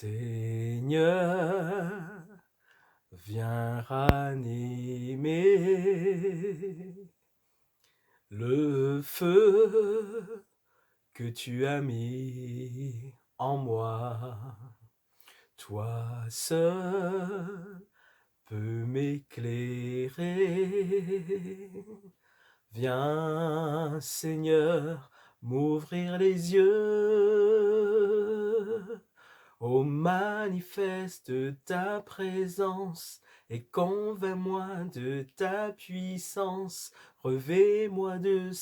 Seigneur, viens ranimer le feu que tu as mis en moi. Toi seul peux m'éclairer. Viens, Seigneur, m'ouvrir les yeux. Oh, manifeste ta présence et convainc-moi de ta puissance. Revêt-moi de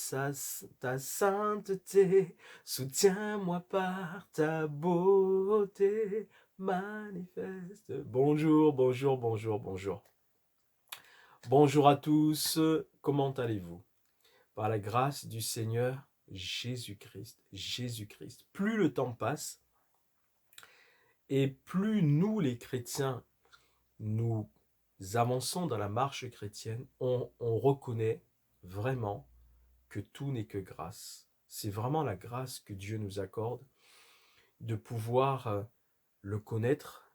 ta sainteté. Soutiens-moi par ta beauté. Manifeste. Bonjour, bonjour, bonjour, bonjour. Bonjour à tous. Comment allez-vous? Par la grâce du Seigneur Jésus-Christ. Jésus-Christ. Plus le temps passe, et plus nous, les chrétiens, nous avançons dans la marche chrétienne, on reconnaît vraiment que tout n'est que grâce. C'est vraiment la grâce que Dieu nous accorde de pouvoir le connaître,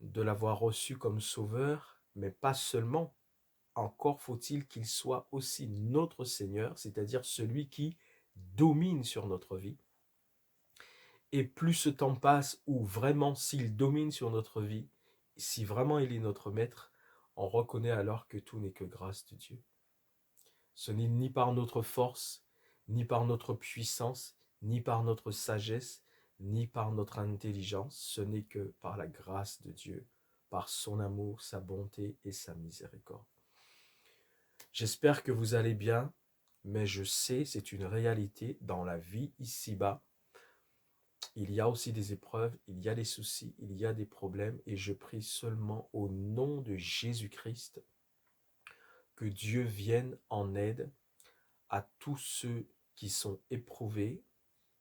de l'avoir reçu comme sauveur, mais pas seulement. Encore faut-il qu'il soit aussi notre Seigneur, c'est-à-dire celui qui domine sur notre vie. Et plus ce temps passe, où vraiment s'il domine sur notre vie, si vraiment il est notre maître, on reconnaît alors que tout n'est que grâce de Dieu. Ce n'est ni par notre force, ni par notre puissance, ni par notre sagesse, ni par notre intelligence, ce n'est que par la grâce de Dieu, par son amour, sa bonté et sa miséricorde. J'espère que vous allez bien, mais je sais, c'est une réalité dans la vie ici-bas. Il y a aussi des épreuves, il y a des soucis, il y a des problèmes, et je prie seulement au nom de Jésus-Christ que Dieu vienne en aide à tous ceux qui sont éprouvés,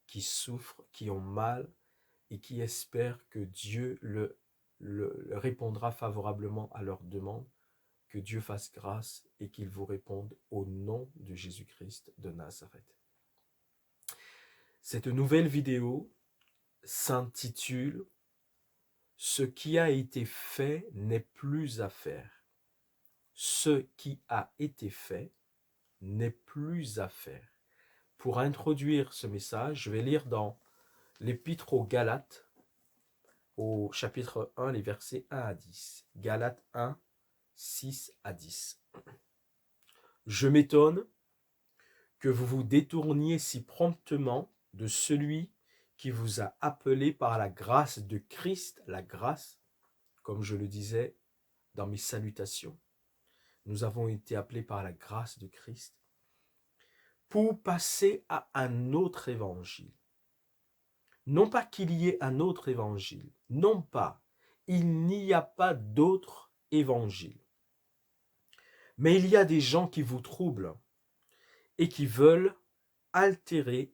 qui souffrent, qui ont mal, et qui espèrent que Dieu le répondra favorablement à leurs demandes. Que Dieu fasse grâce et qu'il vous réponde au nom de Jésus-Christ de Nazareth. Cette nouvelle vidéo s'intitule « Ce qui a été fait n'est plus à faire ». Ce qui a été fait n'est plus à faire. Pour introduire ce message, je vais lire dans l'Épître aux Galates, au chapitre 1, les versets 1 à 10. Galates 1, 6 à 10. Je m'étonne que vous vous détourniez si promptement de celui qui vous a appelé par la grâce de Christ, la grâce, comme je le disais dans mes salutations. Nous avons été appelés par la grâce de Christ pour passer à un autre évangile. Non pas qu'il y ait un autre évangile, non pas, il n'y a pas d'autre évangile. Mais il y a des gens qui vous troublent et qui veulent altérer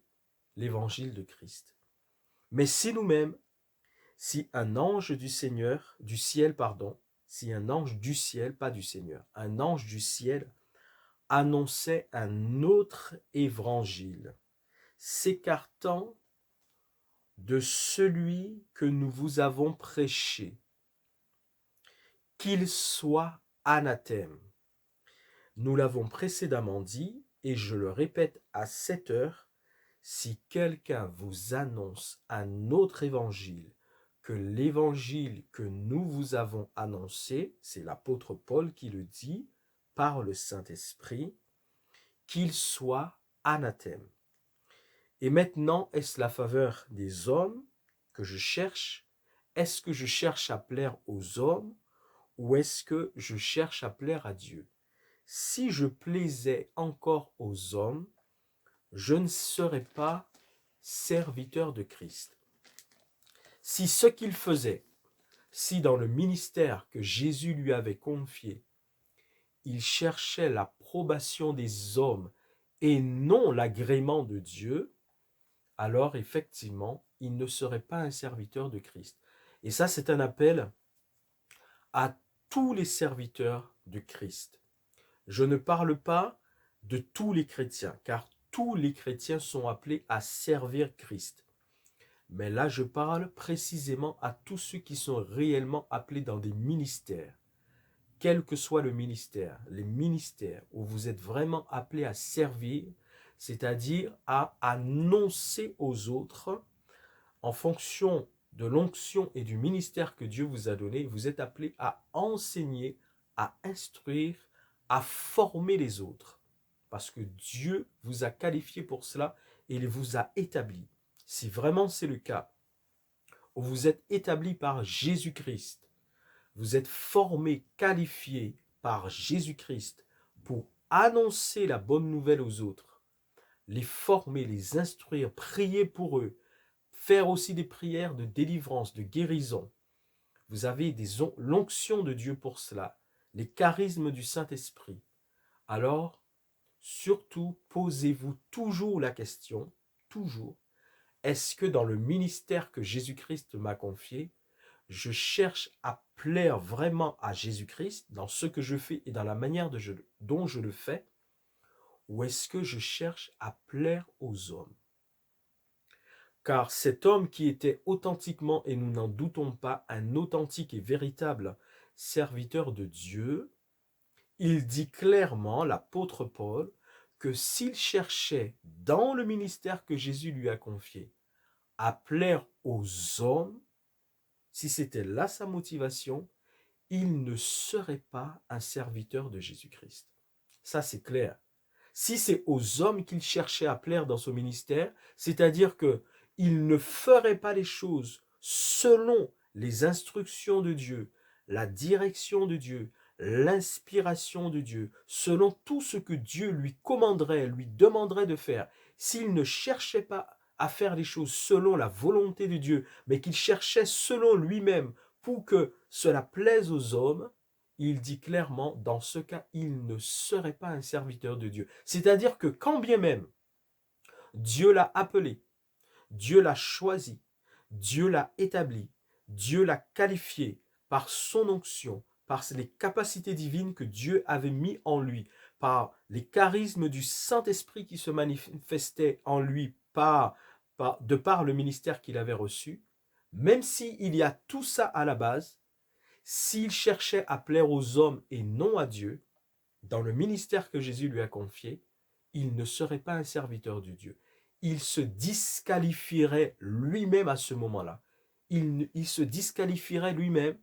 l'évangile de Christ. Mais si nous-mêmes, si un ange du Seigneur, du ciel, si un ange du ciel, pas du Seigneur, un ange du ciel annonçait un autre évangile, s'écartant de celui que nous vous avons prêché, qu'il soit anathème. Nous l'avons précédemment dit, et je le répète à cette heure, si quelqu'un vous annonce un autre évangile que l'évangile que nous vous avons annoncé, c'est l'apôtre Paul qui le dit, par le Saint-Esprit, qu'il soit anathème. Et maintenant, est-ce la faveur des hommes que je cherche? Est-ce que je cherche à plaire aux hommes ou est-ce que je cherche à plaire à Dieu? Si je plaisais encore aux hommes, je ne serais pas serviteur de Christ. Si ce qu'il faisait, si dans le ministère que Jésus lui avait confié, il cherchait l'approbation des hommes et non l'agrément de Dieu, alors effectivement, il ne serait pas un serviteur de Christ. Et ça, c'est un appel à tous les serviteurs de Christ. Je ne parle pas de tous les chrétiens, car tous les chrétiens sont appelés à servir Christ. Mais là, je parle précisément à tous ceux qui sont réellement appelés dans des ministères. Quel que soit le ministère, les ministères où vous êtes vraiment appelés à servir, c'est-à-dire à annoncer aux autres, en fonction de l'onction et du ministère que Dieu vous a donné, vous êtes appelés à enseigner, à instruire, à former les autres. Parce que Dieu vous a qualifié pour cela et il vous a établi. Si vraiment c'est le cas, où vous êtes établi par Jésus-Christ, vous êtes formé, qualifié par Jésus-Christ pour annoncer la bonne nouvelle aux autres, les former, les instruire, prier pour eux, faire aussi des prières de délivrance, de guérison. Vous avez l'onction de Dieu pour cela, les charismes du Saint-Esprit. Alors, surtout, posez-vous toujours la question, toujours, est-ce que dans le ministère que Jésus-Christ m'a confié, je cherche à plaire vraiment à Jésus-Christ dans ce que je fais et dans la manière dont je le fais, ou est-ce que je cherche à plaire aux hommes? Car cet homme qui était authentiquement, et nous n'en doutons pas, un authentique et véritable serviteur de Dieu, il dit clairement, l'apôtre Paul, que s'il cherchait dans le ministère que Jésus lui a confié à plaire aux hommes, si c'était là sa motivation, il ne serait pas un serviteur de Jésus-Christ. Ça, c'est clair. Si c'est aux hommes qu'il cherchait à plaire dans son ministère, c'est-à-dire qu'il ne ferait pas les choses selon les instructions de Dieu, la direction de Dieu, l'inspiration de Dieu, selon tout ce que Dieu lui commanderait, lui demanderait de faire, s'il ne cherchait pas à faire les choses selon la volonté de Dieu, mais qu'il cherchait selon lui-même pour que cela plaise aux hommes, il dit clairement, dans ce cas, il ne serait pas un serviteur de Dieu. C'est-à-dire que quand bien même Dieu l'a appelé, Dieu l'a choisi, Dieu l'a établi, Dieu l'a qualifié par son onction, par les capacités divines que Dieu avait mis en lui, par les charismes du Saint-Esprit qui se manifestaient en lui de par le ministère qu'il avait reçu, même s'il y a tout ça à la base, s'il cherchait à plaire aux hommes et non à Dieu, dans le ministère que Jésus lui a confié, il ne serait pas un serviteur de Dieu. Il se disqualifierait lui-même à ce moment-là. Il se disqualifierait lui-même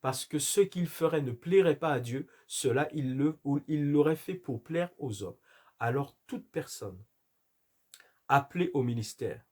parce que ce qu'il ferait ne plairait pas à Dieu, cela il l'aurait fait pour plaire aux hommes. Alors toute personne appelée au ministère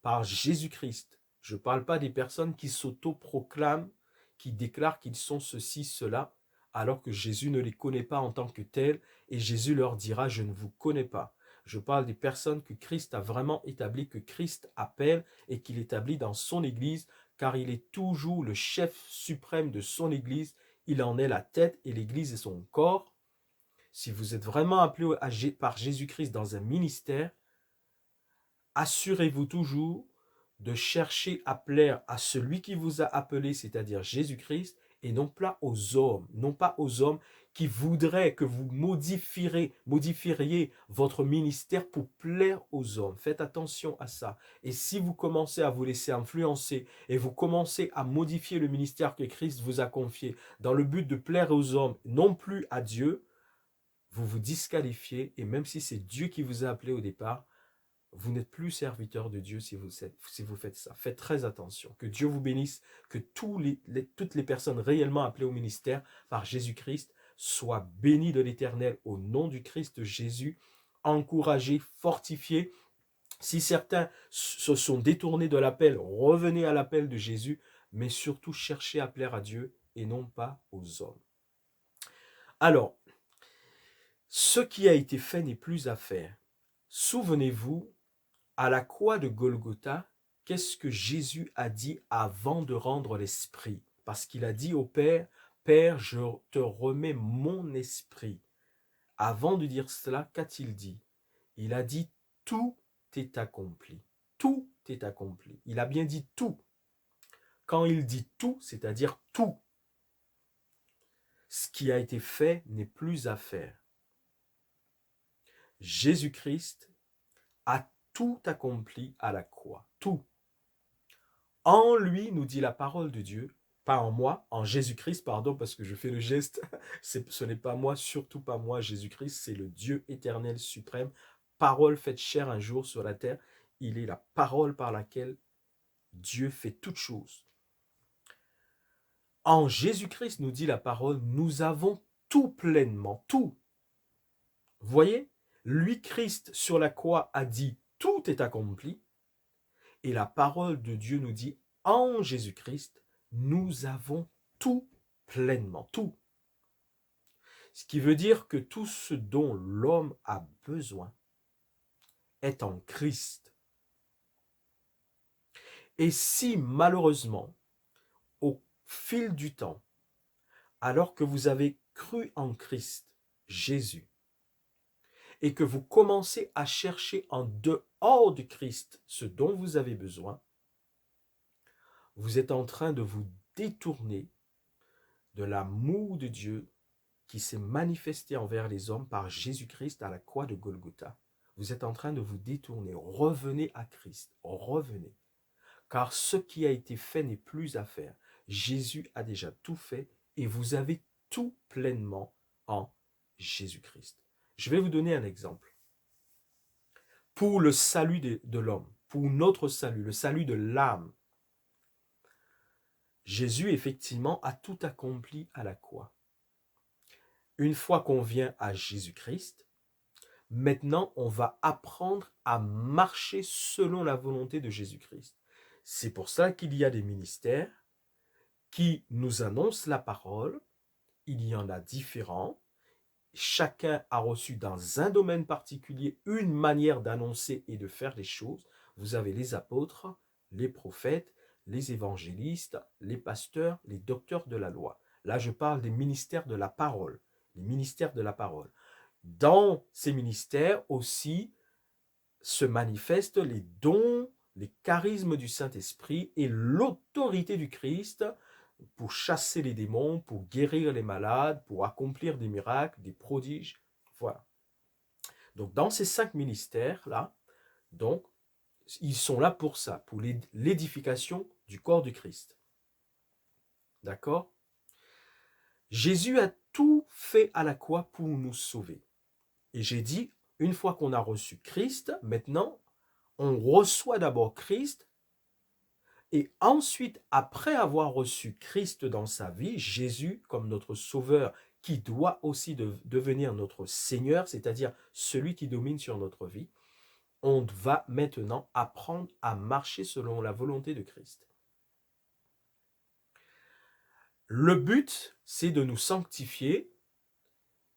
par Jésus-Christ, je ne parle pas des personnes qui s'autoproclament, qui déclarent qu'ils sont ceci, cela, alors que Jésus ne les connaît pas en tant que tels, et Jésus leur dira, je ne vous connais pas. Je parle des personnes que Christ a vraiment établies, que Christ appelle et qu'il établit dans son Église, car il est toujours le chef suprême de son Église, il en est la tête et l'Église est son corps. Si vous êtes vraiment appelé par Jésus-Christ dans un ministère, assurez-vous toujours de chercher à plaire à celui qui vous a appelé, c'est-à-dire Jésus-Christ, et non pas aux hommes qui voudraient que vous modifieriez votre ministère pour plaire aux hommes. Faites attention à ça. Et si vous commencez à vous laisser influencer et vous commencez à modifier le ministère que Christ vous a confié dans le but de plaire aux hommes, non plus à Dieu, vous vous disqualifiez, et même si c'est Dieu qui vous a appelé au départ, vous n'êtes plus serviteur de Dieu si vous faites ça. Faites très attention. Que Dieu vous bénisse, que toutes les personnes réellement appelées au ministère par Jésus-Christ soient bénies de l'Éternel au nom du Christ Jésus, encouragés, fortifiés. Si certains se sont détournés de l'appel, revenez à l'appel de Jésus, mais surtout cherchez à plaire à Dieu et non pas aux hommes. Alors, ce qui a été fait n'est plus à faire. Souvenez-vous, à la croix de Golgotha, qu'est-ce que Jésus a dit avant de rendre l'esprit? Parce qu'il a dit au Père, Père, je te remets mon esprit. Avant de dire cela, qu'a-t-il dit? Il a dit, tout est accompli. Tout est accompli. Il a bien dit tout. Quand il dit tout, c'est-à-dire tout. Ce qui a été fait n'est plus à faire. Jésus-Christ a tout accompli à la croix. Tout. En lui, nous dit la parole de Dieu, pas en moi, en Jésus-Christ, pardon, parce que je fais le geste, ce n'est pas moi, surtout pas moi, Jésus-Christ, c'est le Dieu éternel suprême, parole faite chair un jour sur la terre, il est la parole par laquelle Dieu fait toutes choses. En Jésus-Christ, nous dit la parole, nous avons tout pleinement, tout. Vous voyez, lui, Christ, sur la croix, a dit, tout est accompli. Et la parole de Dieu nous dit, en Jésus-Christ, nous avons tout pleinement, tout. Ce qui veut dire que tout ce dont l'homme a besoin est en Christ. Et si malheureusement, au fil du temps, alors que vous avez cru en Christ, Jésus, et que vous commencez à chercher en dehors de Christ ce dont vous avez besoin, vous êtes en train de vous détourner de l'amour de Dieu qui s'est manifesté envers les hommes par Jésus-Christ à la croix de Golgotha. Vous êtes en train de vous détourner. Revenez à Christ. Revenez. Car ce qui a été fait n'est plus à faire. Jésus a déjà tout fait et vous avez tout pleinement en Jésus-Christ. Je vais vous donner un exemple. Pour le salut de l'homme, pour notre salut, le salut de l'âme, Jésus, effectivement, a tout accompli à la croix. Une fois qu'on vient à Jésus-Christ, maintenant, on va apprendre à marcher selon la volonté de Jésus-Christ. C'est pour ça qu'il y a des ministères qui nous annoncent la parole. Il y en a différents. Chacun a reçu dans un domaine particulier une manière d'annoncer et de faire les choses. Vous avez les apôtres, les prophètes, les évangélistes, les pasteurs, les docteurs de la loi. Là, je parle des ministères de la parole. Les ministères de la parole. Dans ces ministères aussi se manifestent les dons, les charismes du Saint-Esprit et l'autorité du Christ pour chasser les démons, pour guérir les malades, pour accomplir des miracles, des prodiges. Voilà. Donc dans ces 5 ministères-là, donc, ils sont là pour ça, pour l'édification du corps du Christ. D'accord? Jésus a tout fait à la croix pour nous sauver. Et j'ai dit, une fois qu'on a reçu Christ, maintenant, on reçoit d'abord Christ, et ensuite, après avoir reçu Christ dans sa vie, Jésus comme notre sauveur, qui doit aussi devenir notre Seigneur, c'est-à-dire celui qui domine sur notre vie, on va maintenant apprendre à marcher selon la volonté de Christ. Le but, c'est de nous sanctifier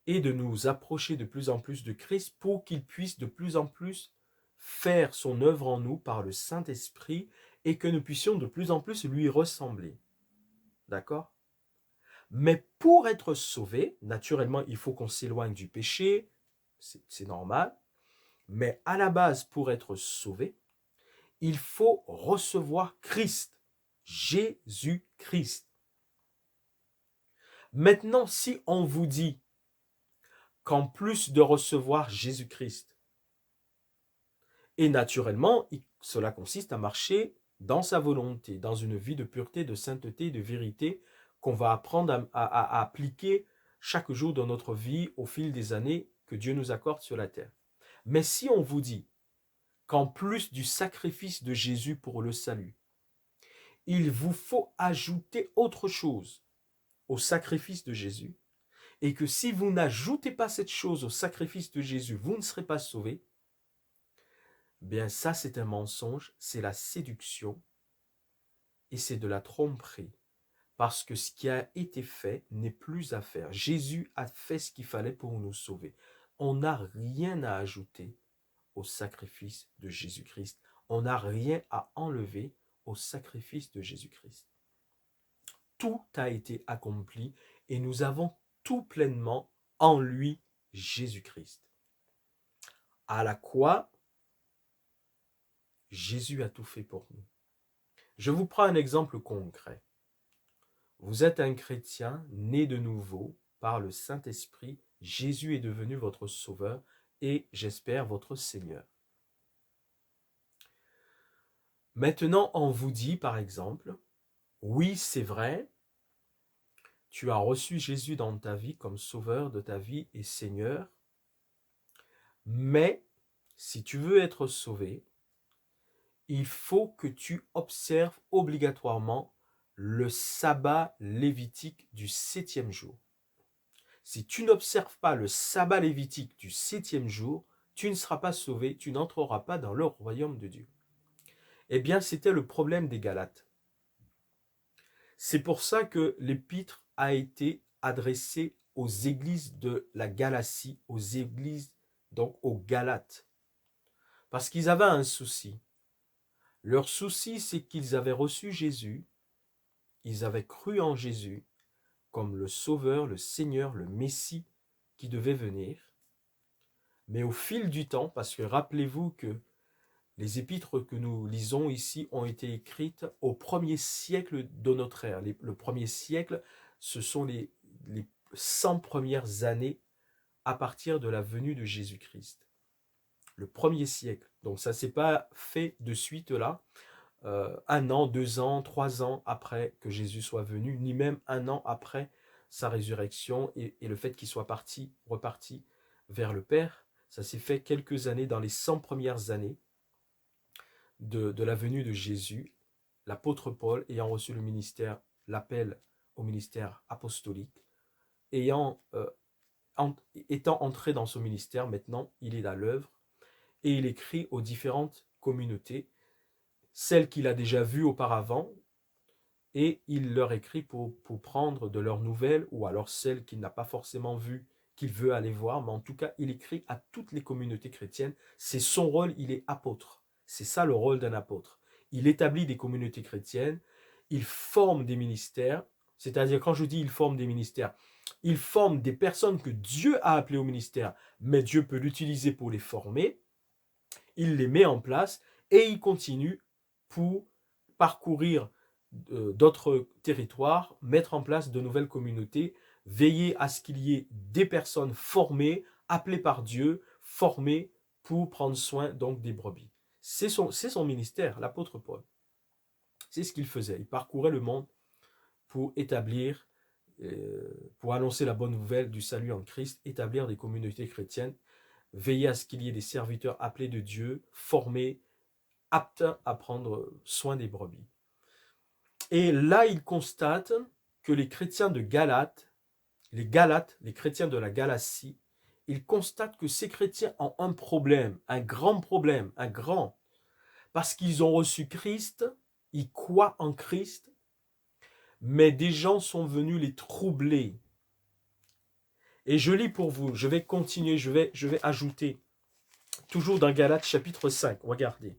et de nous approcher de plus en plus de Christ pour qu'il puisse de plus en plus faire son œuvre en nous par le Saint-Esprit et que nous puissions de plus en plus lui ressembler. D'accord? Mais pour être sauvé, naturellement, il faut qu'on s'éloigne du péché, c'est normal, mais à la base, pour être sauvé, il faut recevoir Christ, Jésus-Christ. Maintenant, si on vous dit qu'en plus de recevoir Jésus-Christ, et naturellement, cela consiste à marcher dans sa volonté, dans une vie de pureté, de sainteté, de vérité, qu'on va apprendre à appliquer chaque jour dans notre vie au fil des années que Dieu nous accorde sur la terre. Mais si on vous dit qu'en plus du sacrifice de Jésus pour le salut, il vous faut ajouter autre chose au sacrifice de Jésus, et que si vous n'ajoutez pas cette chose au sacrifice de Jésus, vous ne serez pas sauvés, bien ça c'est un mensonge, c'est la séduction et c'est de la tromperie. Parce que ce qui a été fait n'est plus à faire. Jésus a fait ce qu'il fallait pour nous sauver. On n'a rien à ajouter au sacrifice de Jésus-Christ. On n'a rien à enlever au sacrifice de Jésus-Christ. Tout a été accompli et nous avons tout pleinement en lui, Jésus-Christ. À la croix, Jésus a tout fait pour nous. Je vous prends un exemple concret. Vous êtes un chrétien né de nouveau par le Saint-Esprit. Jésus est devenu votre sauveur et, j'espère, votre Seigneur. Maintenant, on vous dit, par exemple, oui, c'est vrai, tu as reçu Jésus dans ta vie comme sauveur de ta vie et Seigneur, mais si tu veux être sauvé, il faut que tu observes obligatoirement le sabbat lévitique du 7e jour. Si tu n'observes pas le sabbat lévitique du 7e jour, tu ne seras pas sauvé, tu n'entreras pas dans le royaume de Dieu. Eh bien, c'était le problème des Galates. C'est pour ça que l'épître a été adressée aux églises de la Galatie, aux églises, donc aux Galates. Parce qu'ils avaient un souci. Leur souci, c'est qu'ils avaient reçu Jésus, ils avaient cru en Jésus comme le Sauveur, le Seigneur, le Messie qui devait venir. Mais au fil du temps, parce que rappelez-vous que les épîtres que nous lisons ici ont été écrites au 1er siècle de notre ère. Le 1er siècle, ce sont les 100 premières années à partir de la venue de Jésus-Christ. Le 1er siècle. Donc ça ne s'est pas fait de suite là, 1 an, 2 ans, 3 ans après que Jésus soit venu, ni même 1 an après sa résurrection et le fait qu'il soit reparti vers le Père. Ça s'est fait quelques années, dans les 100 premières années de la venue de Jésus, l'apôtre Paul, ayant reçu le ministère, l'appel au ministère apostolique, étant entré dans son ministère, maintenant il est à l'œuvre et il écrit aux différentes communautés, celles qu'il a déjà vues auparavant, et il leur écrit pour prendre de leurs nouvelles, ou alors celles qu'il n'a pas forcément vues, qu'il veut aller voir, mais en tout cas il écrit à toutes les communautés chrétiennes. C'est son rôle, il est apôtre. C'est ça le rôle d'un apôtre. Il établit des communautés chrétiennes, il forme des ministères, c'est-à-dire quand je dis il forme des ministères, il forme des personnes que Dieu a appelées au ministère, mais Dieu peut l'utiliser pour les former, il les met en place et il continue pour parcourir d'autres territoires, mettre en place de nouvelles communautés, veiller à ce qu'il y ait des personnes formées, appelées par Dieu, formées pour prendre soin donc des brebis. C'est son ministère, l'apôtre Paul. C'est ce qu'il faisait. Il parcourait le monde pour établir, pour annoncer la bonne nouvelle du salut en Christ, établir des communautés chrétiennes, veiller à ce qu'il y ait des serviteurs appelés de Dieu, formés, aptes à prendre soin des brebis. Et là, il constate que les chrétiens de Galate, les chrétiens de la Galatie, ils constatent que ces chrétiens ont un problème, un grand, parce qu'ils ont reçu Christ, ils croient en Christ, mais des gens sont venus les troubler. Et je lis pour vous, je vais continuer, je vais ajouter, toujours dans Galates chapitre 5, regardez.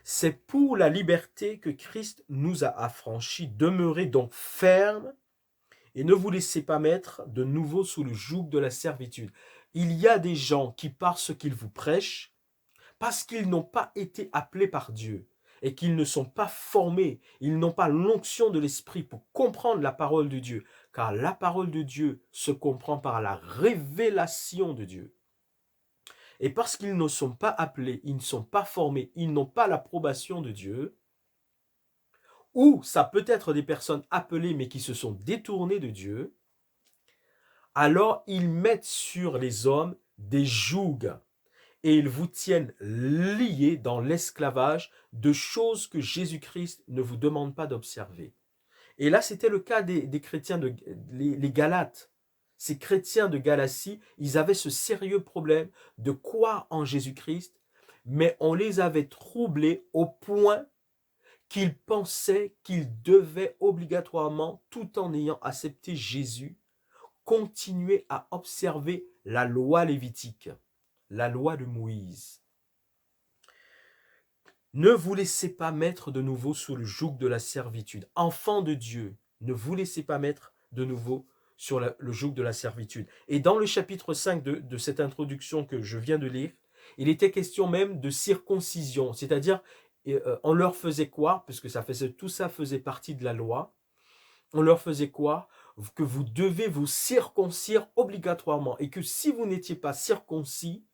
C'est pour la liberté que Christ nous a affranchis. Demeurez donc fermes et ne vous laissez pas mettre de nouveau sous le joug de la servitude. Il y a des gens qui, par ce qu'ils vous prêchent, parce qu'ils n'ont pas été appelés par Dieu et qu'ils ne sont pas formés, ils n'ont pas l'onction de l'esprit pour comprendre la parole de Dieu, car la parole de Dieu se comprend par la révélation de Dieu. Et parce qu'ils ne sont pas appelés, ils ne sont pas formés, ils n'ont pas l'approbation de Dieu, ou ça peut être des personnes appelées mais qui se sont détournées de Dieu, alors ils mettent sur les hommes des jougs et ils vous tiennent liés dans l'esclavage de choses que Jésus-Christ ne vous demande pas d'observer. Et là, c'était le cas des chrétiens, les Galates. Ces chrétiens de Galatie, ils avaient ce sérieux problème de croire en Jésus-Christ, mais on les avait troublés au point qu'ils pensaient qu'ils devaient obligatoirement, tout en ayant accepté Jésus, continuer à observer la loi lévitique, la loi de Moïse. Ne vous laissez pas mettre de nouveau sous le joug de la servitude. Enfants de Dieu, ne vous laissez pas mettre de nouveau sur le joug de la servitude. Et dans le chapitre 5 de cette introduction que je viens de lire, il était question même de circoncision, c'est-à-dire on leur faisait quoi, puisque tout ça faisait partie de la loi, on leur faisait quoi? Que vous devez vous circoncire obligatoirement, et que si vous n'étiez pas circoncis,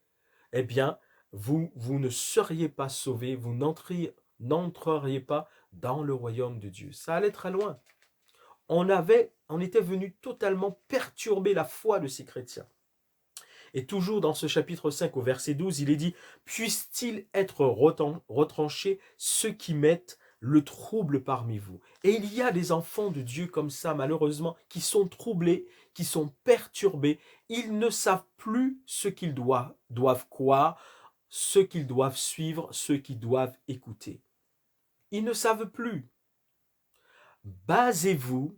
eh bien, vous ne seriez pas sauvés, vous n'entriez n'entreriez pas dans le royaume de Dieu. Ça allait très loin. On était venu totalement perturber la foi de ces chrétiens. Et toujours dans ce chapitre 5 au verset 12, il est dit « Puissent-ils être retranchés ceux qui mettent le trouble parmi vous ?» Et il y a des enfants de Dieu comme ça, malheureusement, qui sont troublés, qui sont perturbés. Ils ne savent plus ce qu'ils doivent croire, ce qu'ils doivent suivre, ce qu'ils doivent écouter. Ils ne savent plus. Basez-vous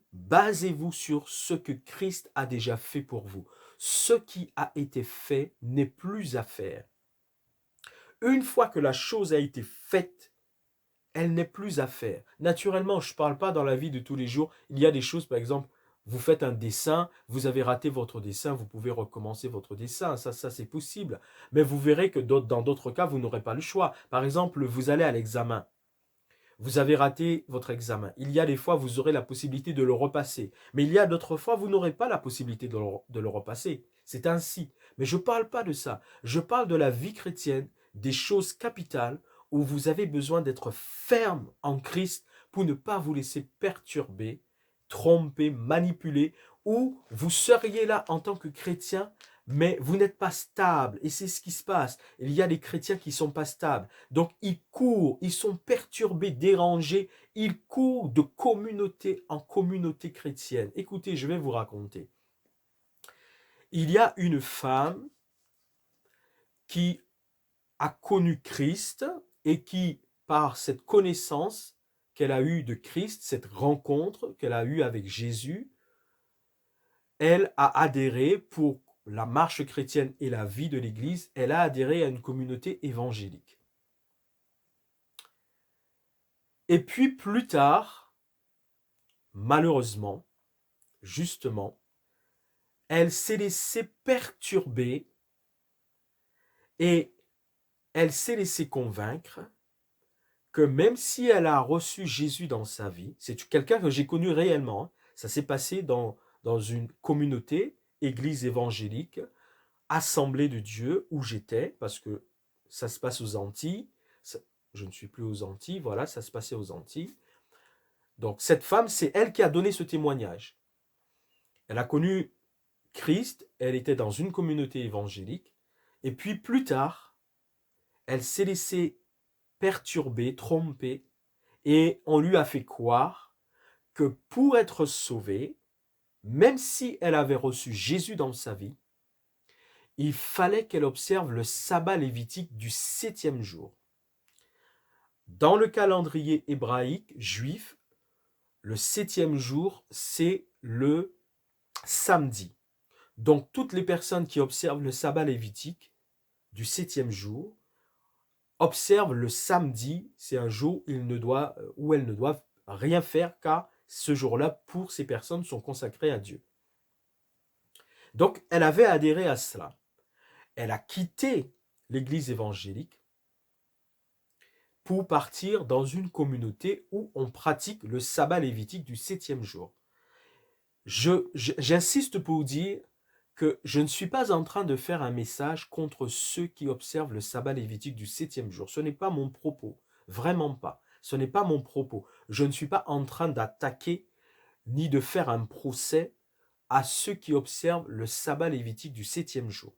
sur ce que Christ a déjà fait pour vous. Ce qui a été fait n'est plus à faire. Une fois que la chose a été faite, elle n'est plus à faire. Naturellement, je ne parle pas dans la vie de tous les jours. Il y a des choses, par exemple, vous faites un dessin, vous avez raté votre dessin, vous pouvez recommencer votre dessin. Ça c'est possible. Mais vous verrez que dans d'autres cas, vous n'aurez pas le choix. Par exemple, vous allez à l'examen. Vous avez raté votre examen. Il y a des fois, vous aurez la possibilité de le repasser. Mais il y a d'autres fois, vous n'aurez pas la possibilité de le repasser. C'est ainsi. Mais je ne parle pas de ça. Je parle de la vie chrétienne, des choses capitales où vous avez besoin d'être ferme en Christ pour ne pas vous laisser perturber, tromper, manipuler, ou vous seriez là en tant que chrétien, mais vous n'êtes pas stable. Et c'est ce qui se passe. Il y a des chrétiens qui ne sont pas stables. Donc ils courent, ils sont perturbés, dérangés. Ils courent de communauté en communauté chrétienne. Écoutez, je vais vous raconter. Il y a une femme qui a connu Christ et qui, par cette connaissance qu'elle a eue de Christ, cette rencontre qu'elle a eue avec Jésus, elle a adhéré pour la marche chrétienne et la vie de l'Église, elle a adhéré à une communauté évangélique. Et puis plus tard, malheureusement, justement, elle s'est laissée perturber et elle s'est laissée convaincre que même si elle a reçu Jésus dans sa vie, c'est quelqu'un que j'ai connu réellement, ça s'est passé dans une communauté, église évangélique, assemblée de Dieu où j'étais, parce que ça se passe aux Antilles, je ne suis plus aux Antilles, voilà, ça se passait aux Antilles. Donc cette femme, c'est elle qui a donné ce témoignage. Elle a connu Christ, elle était dans une communauté évangélique, et puis plus tard, elle s'est laissée perturber, tromper, et on lui a fait croire que pour être sauvée, même si elle avait reçu Jésus dans sa vie, il fallait qu'elle observe le sabbat lévitique du 7e jour. Dans le calendrier hébraïque juif, le 7e jour, c'est le samedi. Donc, toutes les personnes qui observent le sabbat lévitique du 7e jour observent le samedi, c'est un jour où elles ne doivent rien faire, car ce jour-là, pour ces personnes, sont consacrées à Dieu. Donc, elle avait adhéré à cela. Elle a quitté l'église évangélique pour partir dans une communauté où on pratique le sabbat lévitique du 7e jour. J'insiste pour dire que je ne suis pas en train de faire un message contre ceux qui observent le sabbat lévitique du 7e jour. Ce n'est pas mon propos, vraiment pas. Ce n'est pas mon propos. Je ne suis pas en train d'attaquer ni de faire un procès à ceux qui observent le sabbat lévitique du 7e jour.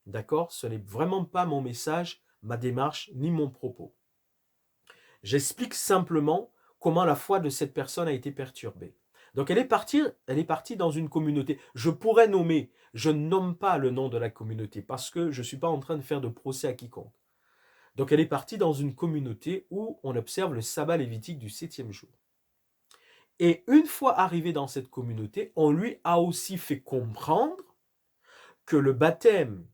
D'accord? Ce n'est vraiment pas mon message, ma démarche, ni mon propos. J'explique simplement comment la foi de cette personne a été perturbée. Donc elle est partie dans une communauté. Je pourrais nommer, je ne nomme pas le nom de la communauté parce que je ne suis pas en train de faire de procès à quiconque. Donc elle est partie dans une communauté où on observe le sabbat lévitique du 7e jour. Et une fois arrivé dans cette communauté, on lui a aussi fait comprendre que le baptême,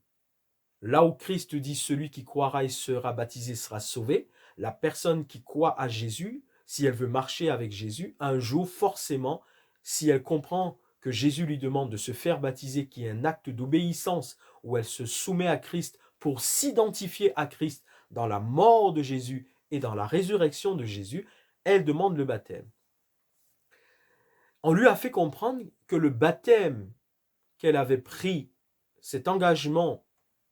là où Christ dit « celui qui croira et sera baptisé sera sauvé », la personne qui croit à Jésus, si elle veut marcher avec Jésus, un jour forcément, si elle comprend que Jésus lui demande de se faire baptiser, qui est un acte d'obéissance, où elle se soumet à Christ pour s'identifier à Christ dans la mort de Jésus et dans la résurrection de Jésus, elle demande le baptême. On lui a fait comprendre que le baptême qu'elle avait pris, cet engagement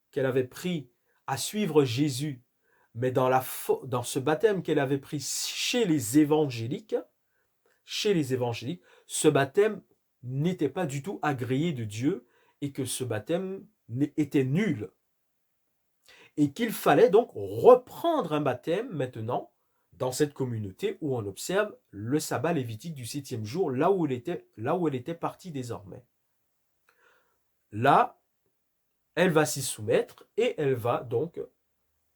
qu'elle avait pris à suivre Jésus, Mais dans ce baptême qu'elle avait pris chez les évangéliques, ce baptême n'était pas du tout agréé de Dieu et que ce baptême était nul. Et qu'il fallait donc reprendre un baptême maintenant dans cette communauté où on observe le sabbat lévitique du 7e jour, là où elle était partie désormais. Là, elle va s'y soumettre et elle va donc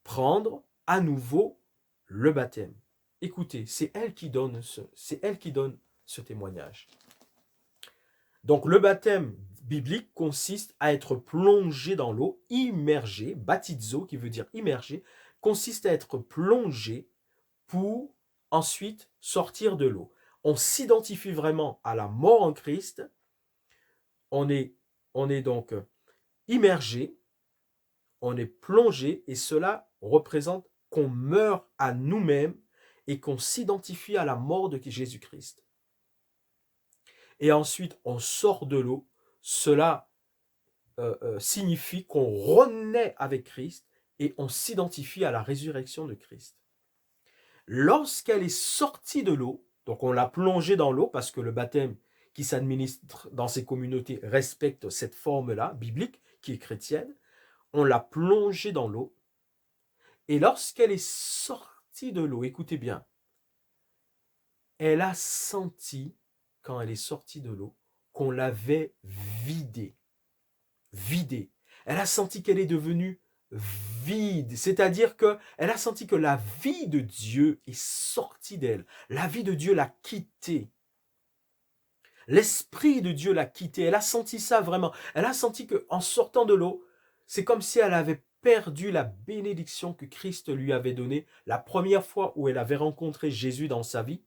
prendre à nouveau le baptême. Écoutez, c'est elle qui donne ce témoignage. Donc le baptême biblique consiste à être plongé dans l'eau, immergé, baptizo qui veut dire immergé, consiste à être plongé pour ensuite sortir de l'eau. On s'identifie vraiment à la mort en Christ, on est donc immergé, on est plongé et cela représente qu'on meurt à nous-mêmes et qu'on s'identifie à la mort de Jésus-Christ. Et ensuite on sort de l'eau, cela signifie qu'on renaît avec Christ et on s'identifie à la résurrection de Christ. Lorsqu'elle est sortie de l'eau, donc on l'a plongée dans l'eau parce que le baptême qui s'administre dans ces communautés respecte cette forme-là, biblique, qui est chrétienne, on l'a plongée dans l'eau et lorsqu'elle est sortie de l'eau, écoutez bien, elle a senti, quand elle est sortie de l'eau, qu'on l'avait vidée. Elle a senti qu'elle est devenue vide, c'est-à-dire qu'elle a senti que la vie de Dieu est sortie d'elle. La vie de Dieu l'a quittée. L'Esprit de Dieu l'a quittée. Elle a senti ça vraiment. Elle a senti qu'en sortant de l'eau, c'est comme si elle avait perdu la bénédiction que Christ lui avait donnée la première fois où elle avait rencontré Jésus dans sa vie.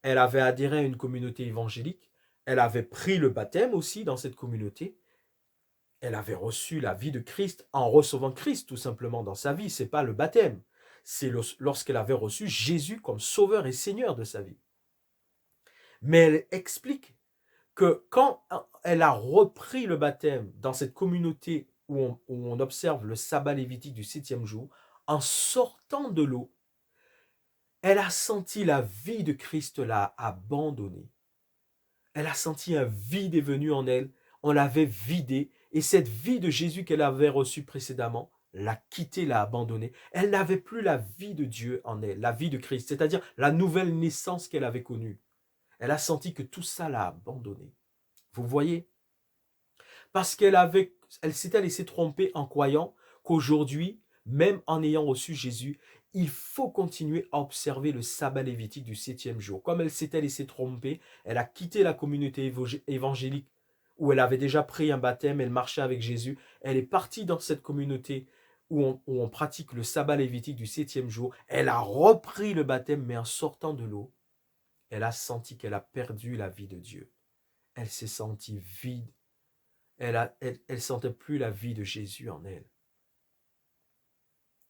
Elle avait adhéré à une communauté évangélique. Elle avait pris le baptême aussi dans cette communauté. Elle avait reçu la vie de Christ en recevant Christ tout simplement dans sa vie. Ce n'est pas le baptême. C'est lorsqu'elle avait reçu Jésus comme sauveur et seigneur de sa vie. Mais elle explique que quand elle a repris le baptême dans cette communauté où on observe le sabbat lévitique du 7e jour, en sortant de l'eau, elle a senti la vie de Christ l'a abandonnée. Elle a senti un vide est venu en elle. On l'avait vidée. Et cette vie de Jésus qu'elle avait reçue précédemment, l'a quittée, l'a abandonnée. Elle n'avait plus la vie de Dieu en elle, la vie de Christ, c'est-à-dire la nouvelle naissance qu'elle avait connue. Elle a senti que tout ça l'a abandonnée. Vous voyez? Parce elle s'était laissée tromper en croyant qu'aujourd'hui, même en ayant reçu Jésus, il faut continuer à observer le sabbat lévitique du 7e jour. Comme elle s'était laissée tromper, elle a quitté la communauté évangélique où elle avait déjà pris un baptême, elle marchait avec Jésus. Elle est partie dans cette communauté où on pratique le sabbat lévitique du 7e jour. Elle a repris le baptême, mais en sortant de l'eau, elle a senti qu'elle a perdu la vie de Dieu. Elle s'est sentie vide. Elle sentait plus la vie de Jésus en elle.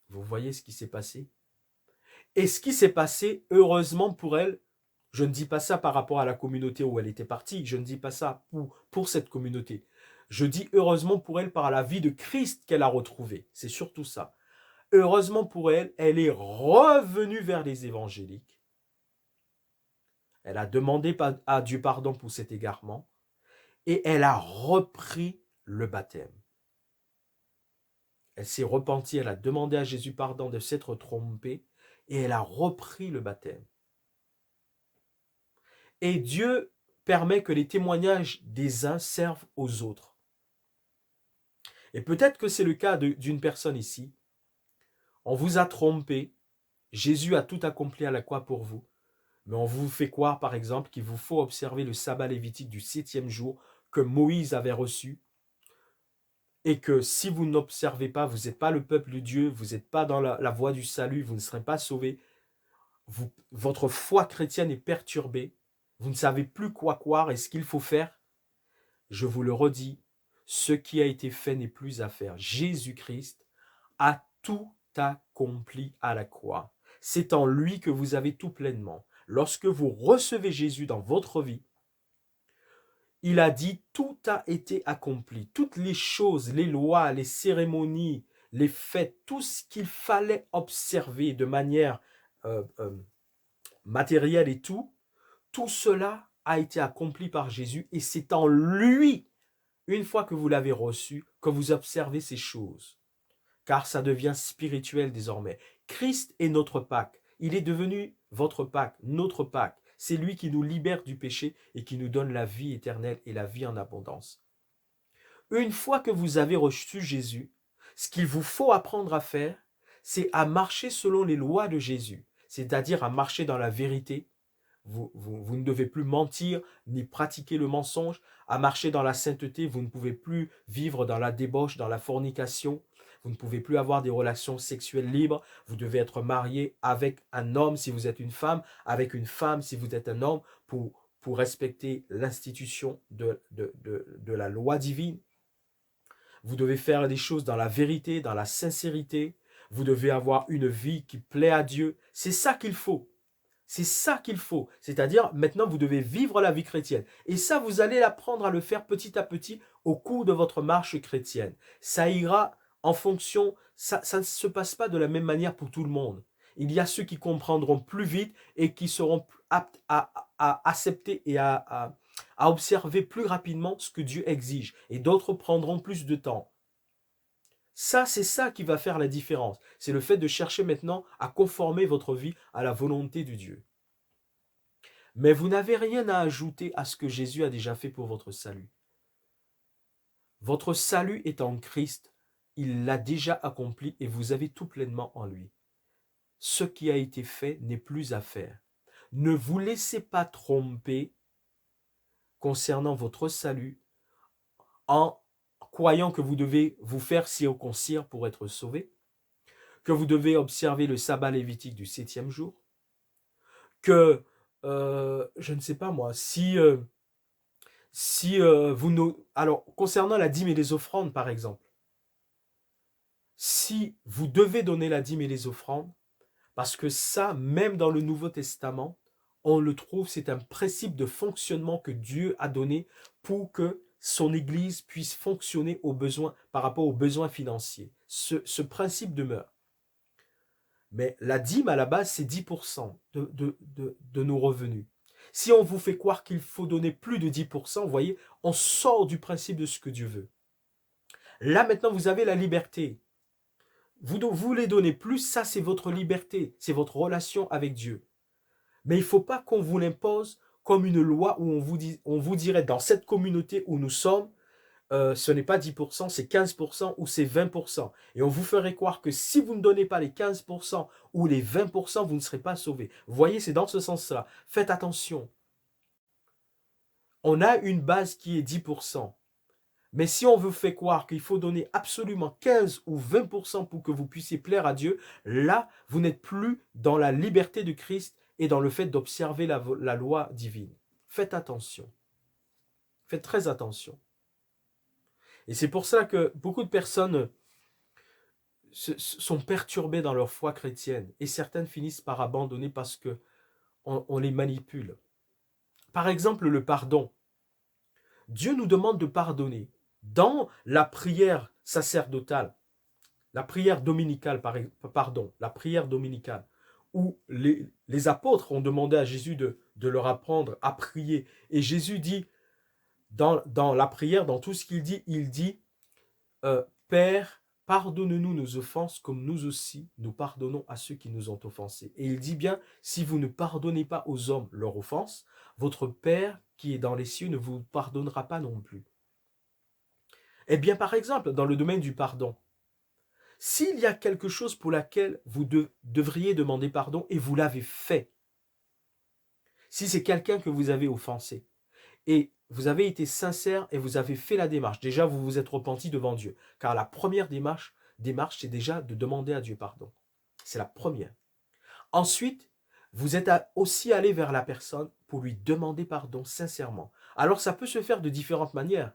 Vous voyez ce qui s'est passé? Et ce qui s'est passé, heureusement pour elle, je ne dis pas ça par rapport à la communauté où elle était partie, je ne dis pas ça pour cette communauté. Je dis heureusement pour elle par la vie de Christ qu'elle a retrouvée. C'est surtout ça. Heureusement pour elle, elle est revenue vers les évangéliques. Elle a demandé à Dieu pardon pour cet égarement et elle a repris le baptême. Elle s'est repentie, elle a demandé à Jésus pardon de s'être trompée et elle a repris le baptême. Et Dieu permet que les témoignages des uns servent aux autres. Et peut-être que c'est le cas d'une personne ici. On vous a trompé, Jésus a tout accompli à la croix pour vous, mais on vous fait croire par exemple qu'il vous faut observer le sabbat lévitique du 7e jour que Moïse avait reçu, et que si vous n'observez pas, vous n'êtes pas le peuple de Dieu, vous n'êtes pas dans la voie du salut, vous ne serez pas sauvés, votre foi chrétienne est perturbée, vous ne savez plus quoi croire et ce qu'il faut faire. Je vous le redis, ce qui a été fait n'est plus à faire. Jésus-Christ a tout accompli à la croix. C'est en lui que vous avez tout pleinement. Lorsque vous recevez Jésus dans votre vie, il a dit tout a été accompli. Toutes les choses, les lois, les cérémonies, les faits, tout ce qu'il fallait observer de manière euh, euh, matérielle et tout cela a été accompli par Jésus et c'est en lui, une fois que vous l'avez reçu, que vous observez ces choses. Car ça devient spirituel désormais. Christ est notre Pâque. Il est devenu votre Pâque, notre Pâque. C'est lui qui nous libère du péché et qui nous donne la vie éternelle et la vie en abondance. Une fois que vous avez reçu Jésus, ce qu'il vous faut apprendre à faire, c'est à marcher selon les lois de Jésus, c'est-à-dire à marcher dans la vérité. Vous ne devez plus mentir ni pratiquer le mensonge. À marcher dans la sainteté, vous ne pouvez plus vivre dans la débauche, dans la fornication. Vous ne pouvez plus avoir des relations sexuelles libres. Vous devez être marié avec un homme si vous êtes une femme, avec une femme si vous êtes un homme, pour respecter l'institution de la loi divine. Vous devez faire des choses dans la vérité, dans la sincérité. Vous devez avoir une vie qui plaît à Dieu. C'est ça qu'il faut. C'est ça qu'il faut. C'est-à-dire, maintenant, vous devez vivre la vie chrétienne. Et ça, vous allez apprendre à le faire petit à petit au cours de votre marche chrétienne. Ça ira en fonction, ça ne se passe pas de la même manière pour tout le monde. Il y a ceux qui comprendront plus vite et qui seront aptes à accepter et à observer plus rapidement ce que Dieu exige. Et d'autres prendront plus de temps. Ça, c'est ça qui va faire la différence. C'est le fait de chercher maintenant à conformer votre vie à la volonté de Dieu. Mais vous n'avez rien à ajouter à ce que Jésus a déjà fait pour votre salut. Votre salut est en Christ. Il l'a déjà accompli et vous avez tout pleinement en lui. Ce qui a été fait n'est plus à faire. Ne vous laissez pas tromper concernant votre salut en croyant que vous devez vous faire circoncire pour être sauvé, que vous devez observer le sabbat lévitique du 7e jour, que, je ne sais pas moi, si vous nous... Alors, concernant la dîme et les offrandes, par exemple, si vous devez donner la dîme et les offrandes, parce que ça, même dans le Nouveau Testament, on le trouve, c'est un principe de fonctionnement que Dieu a donné pour que son Église puisse fonctionner aux besoins, par rapport aux besoins financiers. Ce principe demeure. Mais la dîme, à la base, c'est 10% de nos revenus. Si on vous fait croire qu'il faut donner plus de 10%, vous voyez, on sort du principe de ce que Dieu veut. Là, maintenant, vous avez la liberté. Vous voulez donner plus, ça, c'est votre liberté. C'est votre relation avec Dieu. Mais il ne faut pas qu'on vous l'impose comme une loi où on vous dirait, dans cette communauté où nous sommes, ce n'est pas 10%, c'est 15% ou c'est 20%. Et on vous ferait croire que si vous ne donnez pas les 15% ou les 20%, vous ne serez pas sauvé. Vous voyez, c'est dans ce sens-là. Faites attention. On a une base qui est 10%. Mais si on vous fait croire qu'il faut donner absolument 15 ou 20% pour que vous puissiez plaire à Dieu, là, vous n'êtes plus dans la liberté de Christ et dans le fait d'observer la loi divine. Faites attention. Faites très attention. Et c'est pour ça que beaucoup de personnes sont perturbées dans leur foi chrétienne et certaines finissent par abandonner parce que on les manipule. Par exemple, le pardon. Dieu nous demande de pardonner. Dans la prière sacerdotale, la prière dominicale, la prière dominicale, où les apôtres ont demandé à Jésus de leur apprendre à prier. Et Jésus dit, dans la prière, dans tout ce qu'il dit, Père, pardonne-nous nos offenses comme nous aussi nous pardonnons à ceux qui nous ont offensés. Et il dit bien, si vous ne pardonnez pas aux hommes leurs offenses, votre Père qui est dans les cieux ne vous pardonnera pas non plus. Eh bien, par exemple, dans le domaine du pardon, s'il y a quelque chose pour laquelle vous devriez demander pardon et vous l'avez fait, si c'est quelqu'un que vous avez offensé, et vous avez été sincère et vous avez fait la démarche, déjà vous vous êtes repenti devant Dieu, car la première démarche c'est déjà de demander à Dieu pardon. C'est la première. Ensuite, vous êtes aussi allé vers la personne pour lui demander pardon sincèrement. Alors ça peut se faire de différentes manières.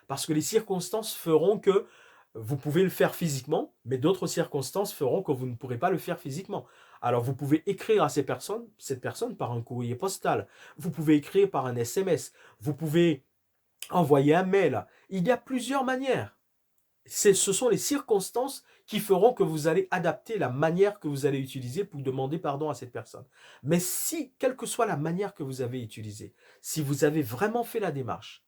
Parce que les circonstances feront que vous pouvez le faire physiquement, mais d'autres circonstances feront que vous ne pourrez pas le faire physiquement. Alors vous pouvez écrire à cette personne par un courrier postal. Vous pouvez écrire par un SMS. Vous pouvez envoyer un mail. Il y a plusieurs manières. ce sont les circonstances qui feront que vous allez adapter la manière que vous allez utiliser pour demander pardon à cette personne. Mais si, quelle que soit la manière que vous avez utilisée, si vous avez vraiment fait la démarche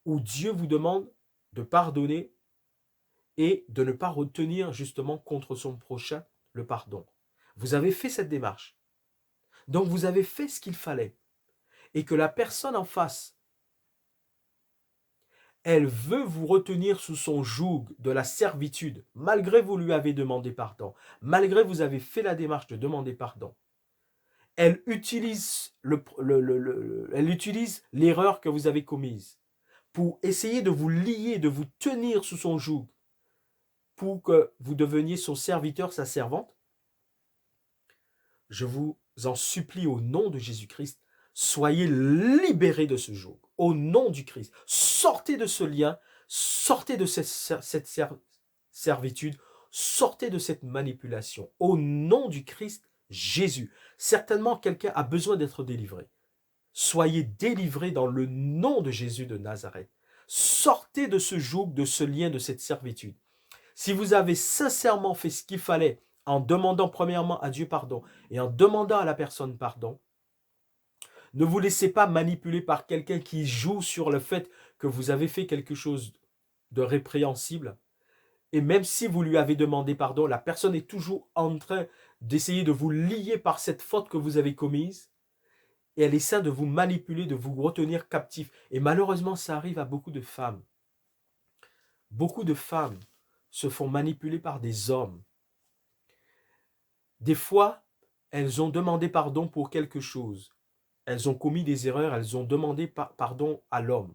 où Dieu vous demande de pardonner et de ne pas retenir justement contre son prochain le pardon, vous avez fait cette démarche. Donc vous avez fait ce qu'il fallait. Et que la personne en face, elle veut vous retenir sous son joug de la servitude, malgré vous lui avez demandé pardon, malgré vous avez fait la démarche de demander pardon. Elle utilise l'erreur que vous avez commise pour essayer de vous lier, de vous tenir sous son joug, pour que vous deveniez son serviteur, sa servante. Je vous en supplie au nom de Jésus-Christ, soyez libérés de ce joug. Au nom du Christ, sortez de ce lien, sortez de cette servitude, sortez de cette manipulation. Au nom du Christ Jésus. Certainement, quelqu'un a besoin d'être délivré. Soyez délivrés dans le nom de Jésus de Nazareth. Sortez de ce joug, de ce lien, de cette servitude. Si vous avez sincèrement fait ce qu'il fallait en demandant premièrement à Dieu pardon et en demandant à la personne pardon, ne vous laissez pas manipuler par quelqu'un qui joue sur le fait que vous avez fait quelque chose de répréhensible. Et même si vous lui avez demandé pardon, la personne est toujours en train d'essayer de vous lier par cette faute que vous avez commise. Et elle essaie de vous manipuler, de vous retenir captif. Et malheureusement, ça arrive à beaucoup de femmes. Beaucoup de femmes se font manipuler par des hommes. Des fois, elles ont demandé pardon pour quelque chose. Elles ont commis des erreurs, elles ont demandé pardon à l'homme.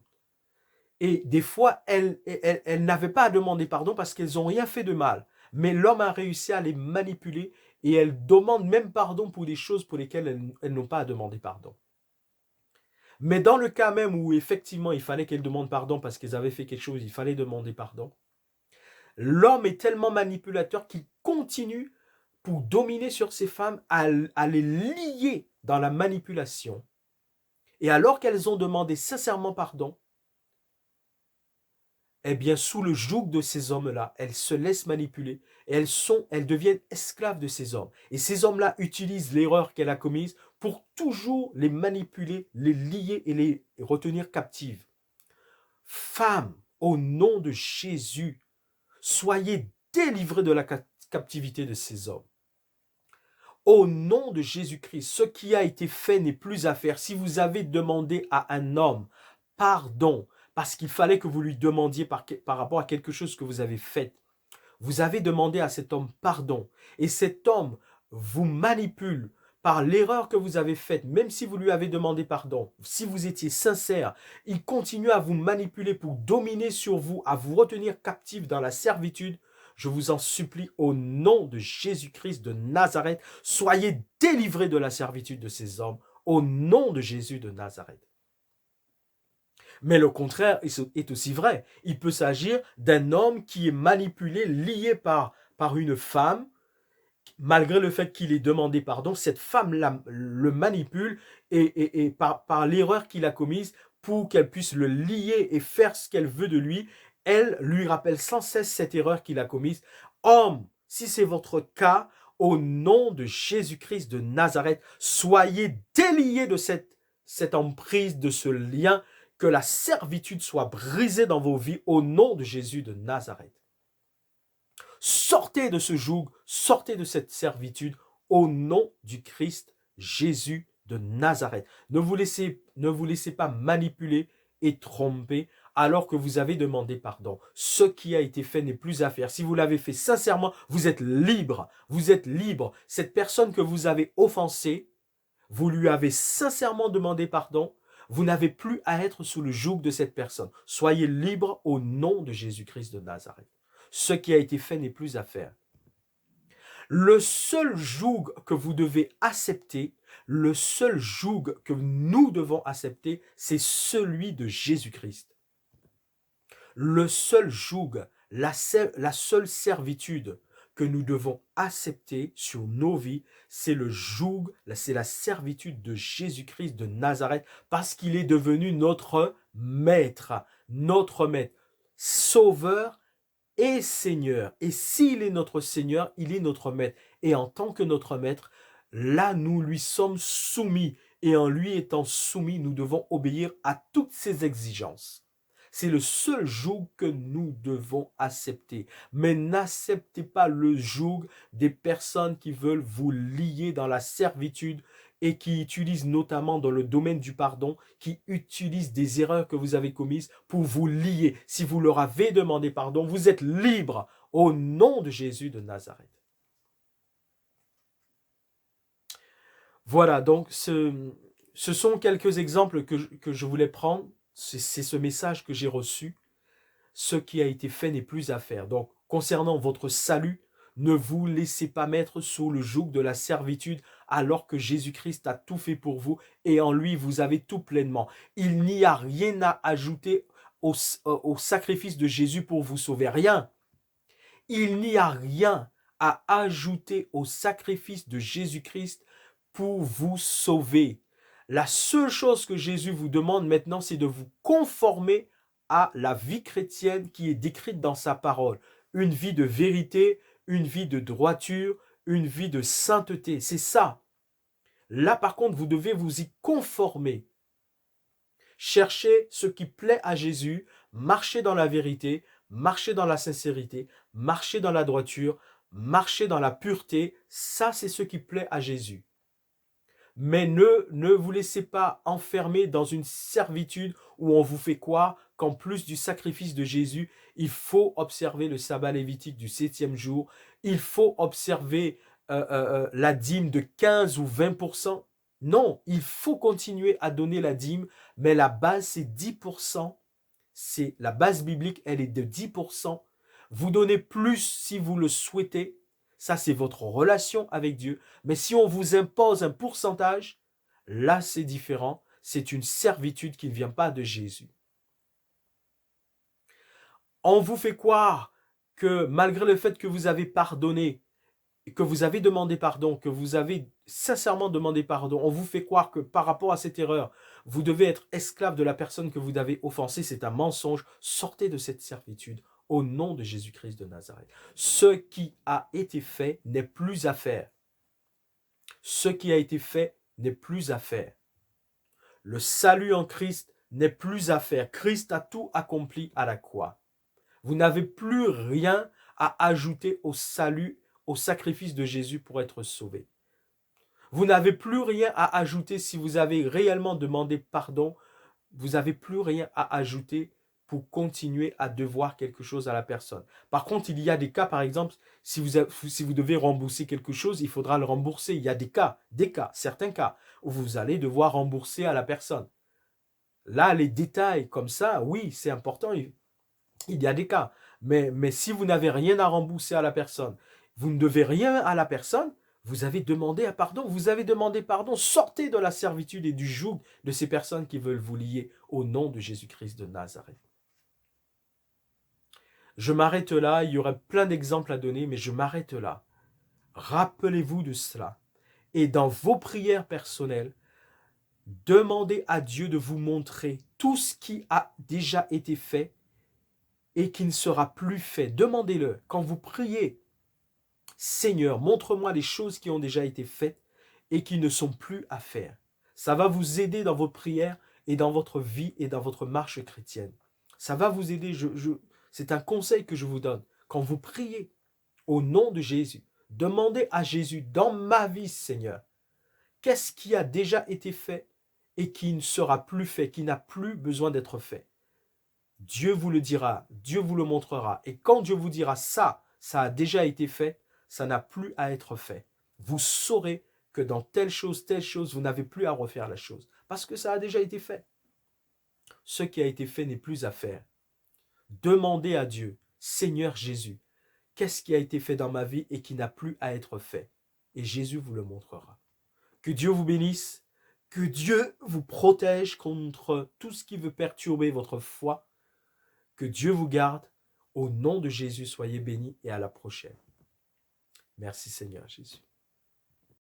Et des fois, elles n'avaient pas à demander pardon parce qu'elles n'ont rien fait de mal. Mais l'homme a réussi à les manipuler et elles demandent même pardon pour des choses pour lesquelles elles n'ont pas à demander pardon. Mais dans le cas même où effectivement il fallait qu'elles demandent pardon parce qu'elles avaient fait quelque chose, il fallait demander pardon, l'homme est tellement manipulateur qu'il continue pour dominer sur ces femmes à les lier dans la manipulation. Et alors qu'elles ont demandé sincèrement pardon, eh bien, sous le joug de ces hommes-là, elles se laissent manipuler et elles deviennent esclaves de ces hommes. Et ces hommes-là utilisent l'erreur qu'elle a commise pour toujours les manipuler, les lier et les retenir captives. Femmes, au nom de Jésus, soyez délivrés de la captivité de ces hommes. Au nom de Jésus-Christ, ce qui a été fait n'est plus à faire. Si vous avez demandé à un homme pardon, parce qu'il fallait que vous lui demandiez par rapport à quelque chose que vous avez fait, vous avez demandé à cet homme pardon, et cet homme vous manipule par l'erreur que vous avez faite, même si vous lui avez demandé pardon, si vous étiez sincère, il continue à vous manipuler pour dominer sur vous, à vous retenir captif dans la servitude. Je vous en supplie au nom de Jésus-Christ de Nazareth, soyez délivrés de la servitude de ces hommes, au nom de Jésus de Nazareth. Mais le contraire est aussi vrai. Il peut s'agir d'un homme qui est manipulé, lié par une femme, malgré le fait qu'il ait demandé pardon, cette femme le manipule et par l'erreur qu'il a commise, pour qu'elle puisse le lier et faire ce qu'elle veut de lui, elle lui rappelle sans cesse cette erreur qu'il a commise. Homme, si c'est votre cas, au nom de Jésus-Christ de Nazareth, soyez déliés de cette emprise, de ce lien, que la servitude soit brisée dans vos vies au nom de Jésus de Nazareth. Sortez de ce joug, sortez de cette servitude au nom du Christ Jésus de Nazareth. Ne vous laissez pas manipuler et tromper alors que vous avez demandé pardon. Ce qui a été fait n'est plus à faire. Si vous l'avez fait sincèrement, vous êtes libre. Vous êtes libre. Cette personne que vous avez offensée, vous lui avez sincèrement demandé pardon. Vous n'avez plus à être sous le joug de cette personne. Soyez libre au nom de Jésus-Christ de Nazareth. Ce qui a été fait n'est plus à faire. Le seul joug que vous devez accepter, le seul joug que nous devons accepter, c'est celui de Jésus-Christ. Le seul joug, la seule servitude que nous devons accepter sur nos vies, c'est le joug, c'est la servitude de Jésus-Christ de Nazareth, parce qu'il est devenu notre maître, sauveur est Seigneur. Et s'il est notre Seigneur, il est notre maître. Et en tant que notre maître, là, nous lui sommes soumis. Et en lui étant soumis, nous devons obéir à toutes ses exigences. C'est le seul joug que nous devons accepter. Mais n'acceptez pas le joug des personnes qui veulent vous lier dans la servitude et qui utilisent notamment dans le domaine du pardon, qui utilisent des erreurs que vous avez commises pour vous lier. Si vous leur avez demandé pardon, vous êtes libre au nom de Jésus de Nazareth. Voilà, donc ce sont quelques exemples que je voulais prendre. C'est ce message que j'ai reçu. Ce qui a été fait n'est plus à faire. Donc, concernant votre salut, ne vous laissez pas mettre sous le joug de la servitude alors que Jésus-Christ a tout fait pour vous et en lui, vous avez tout pleinement. Il n'y a rien à ajouter au sacrifice de Jésus pour vous sauver. Rien. Il n'y a rien à ajouter au sacrifice de Jésus-Christ pour vous sauver. La seule chose que Jésus vous demande maintenant, c'est de vous conformer à la vie chrétienne qui est décrite dans sa parole. Une vie de vérité, une vie de droiture, une vie de sainteté. C'est ça. Là, par contre, vous devez vous y conformer. Cherchez ce qui plaît à Jésus, marchez dans la vérité, marchez dans la sincérité, marchez dans la droiture, marchez dans la pureté. Ça, c'est ce qui plaît à Jésus. Mais ne vous laissez pas enfermer dans une servitude où on vous fait croire qu'en plus du sacrifice de Jésus, il faut observer le sabbat lévitique du 7e jour, il faut observer la dîme de 15 ou 20%. Non, il faut continuer à donner la dîme, mais la base c'est 10%. C'est la base biblique, elle est de 10%. Vous donnez plus si vous le souhaitez. Ça, c'est votre relation avec Dieu. Mais si on vous impose un pourcentage, là, c'est différent. C'est une servitude qui ne vient pas de Jésus. On vous fait croire que malgré le fait que vous avez pardonné, que vous avez demandé pardon, que vous avez sincèrement demandé pardon, on vous fait croire que par rapport à cette erreur, vous devez être esclave de la personne que vous avez offensée. C'est un mensonge. Sortez de cette servitude au nom de Jésus-Christ de Nazareth. Ce qui a été fait n'est plus à faire. Ce qui a été fait n'est plus à faire. Le salut en Christ n'est plus à faire. Christ a tout accompli à la croix. Vous n'avez plus rien à ajouter au salut, au sacrifice de Jésus pour être sauvé. Vous n'avez plus rien à ajouter si vous avez réellement demandé pardon. Vous n'avez plus rien à ajouter pour continuer à devoir quelque chose à la personne. Par contre, il y a des cas, par exemple, si vous devez rembourser quelque chose, il faudra le rembourser. Il y a des cas, certains cas, où vous allez devoir rembourser à la personne. Là, les détails comme ça, oui, c'est important. Il y a des cas. Mais si vous n'avez rien à rembourser à la personne, vous ne devez rien à la personne, vous avez demandé pardon, vous avez demandé pardon, sortez de la servitude et du joug de ces personnes qui veulent vous lier au nom de Jésus-Christ de Nazareth. Je m'arrête là, il y aurait plein d'exemples à donner, mais je m'arrête là. Rappelez-vous de cela. Et dans vos prières personnelles, demandez à Dieu de vous montrer tout ce qui a déjà été fait et qui ne sera plus fait. Demandez-le. Quand vous priez, Seigneur, montre-moi les choses qui ont déjà été faites et qui ne sont plus à faire. Ça va vous aider dans vos prières et dans votre vie et dans votre marche chrétienne. Ça va vous aider. C'est un conseil que je vous donne. Quand vous priez au nom de Jésus, demandez à Jésus, dans ma vie, Seigneur, qu'est-ce qui a déjà été fait et qui ne sera plus fait, qui n'a plus besoin d'être fait. Dieu vous le dira, Dieu vous le montrera. Et quand Dieu vous dira ça a déjà été fait, ça n'a plus à être fait. Vous saurez que dans telle chose, vous n'avez plus à refaire la chose. Parce que ça a déjà été fait. Ce qui a été fait n'est plus à faire. Demandez à Dieu, Seigneur Jésus, qu'est-ce qui a été fait dans ma vie et qui n'a plus à être fait. Et Jésus vous le montrera. Que Dieu vous bénisse, que Dieu vous protège contre tout ce qui veut perturber votre foi. Que Dieu vous garde. Au nom de Jésus, soyez bénis et à la prochaine. Merci Seigneur Jésus.